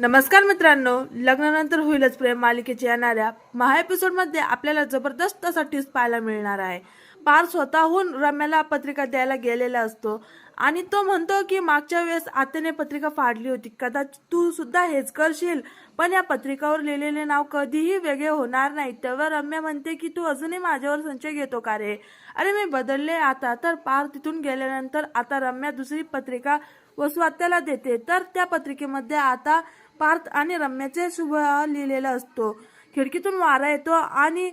नमस्कार मित्रांनो, लग्नानंतर होईलच प्रेम मालिकेच्या येणाऱ्या महा एपिसोडमध्ये आपल्याला जबरदस्त असा ट्विस्ट पाहायला मिळणार आहे. पार्थ स्वतःहून रम्याला पत्रिका द्यायला गेलेला असतो आणि तो म्हणतो की मागच्या वेळेस आत्याने पत्रिका फाडली होती, कदाचित तू सुद्धा हेच करशील, पण या पत्रिकावर लिहिलेले नाव कधीही वेगळे होणार नाही. तेव्हा रम्या म्हणते की तू अजूनही माझ्यावर संशय घेतो का रे? अरे मी बदलले आता. तर पार्थ तिथून गेल्यानंतर आता रम्या दुसरी पत्रिका वसू आत्याला देते. तर त्या पत्रिकेमध्ये आता पार्थ आणि रम्याचे शुभ लिहिलेला असतो. खिडकीतून वारा येतो आणि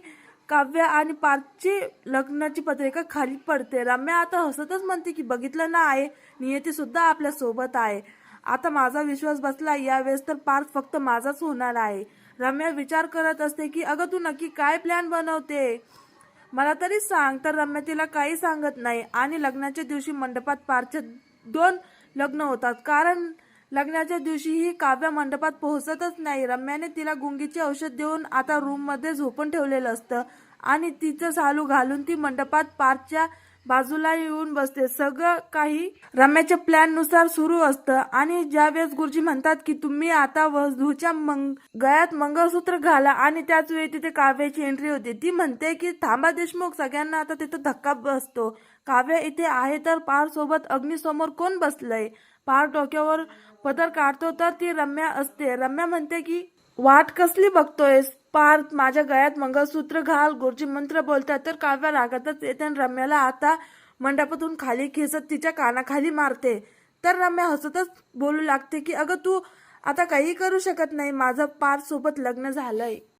काव्य आणि पार्थची लग्नाची पत्रिका खाली पडते. रम्या आता हसतच म्हणते की बघितलं ना आहे, नियती सुद्धा आपल्या सोबत आहे. आता माझा विश्वास बसला. यावेळेस तर पार्थ फक्त माझाच होणार आहे. रम्या विचार करत असते की अगं तू नक्की काय प्लॅन बनवते, मला तरी सांग. तर रम्या तिला काही सांगत नाही आणि लग्नाच्या दिवशी मंडपात पार्थचे 2 लग्न होतात, कारण लग्नाच्या दिवशीही काव्य मंडपात पोहोचतच नाही. रम्याने तिला गुंगीचे औषध देऊन आता रूम मध्ये झोपून ठेवलेलं असतं आणि तिचं सालू घालून ती मंडपात पार्थच्या बाजूला येऊन बसते. सगळं काही रम्याच्या प्लॅन नुसार सुरू असतं आणि ज्यावेळेस गुरुजी म्हणतात की तुम्ही आता वधूच्या गळ्यात मंगळसूत्र घाला आणि त्याच वेळी तिथे काव्याची एंट्री होते. ती म्हणते की थांबा देशमुख. सगळ्यांना आता तिथं धक्का बसतो. काव्य इथे आहे तर पार्थ सोबत अग्नीसमोर कोण बसलंय? पार्थ डोक्यावर पदर काढतो तर ती रम्या असते. रम्या म्हणते की वाट कसली बघतोयस पार्थ, माझ्या गळ्यात मंगळसूत्र घाल. गुरुजी मंत्र बोलतात तर काव्य रागातच येते आणि रम्याला आता मंडपातून खाली खेचत तिच्या कानाखाली मारते. तर रम्या हसतच बोलू लागते की अगं तू आता काही करू शकत नाही, माझं पार्थ सोबत लग्न झालंय.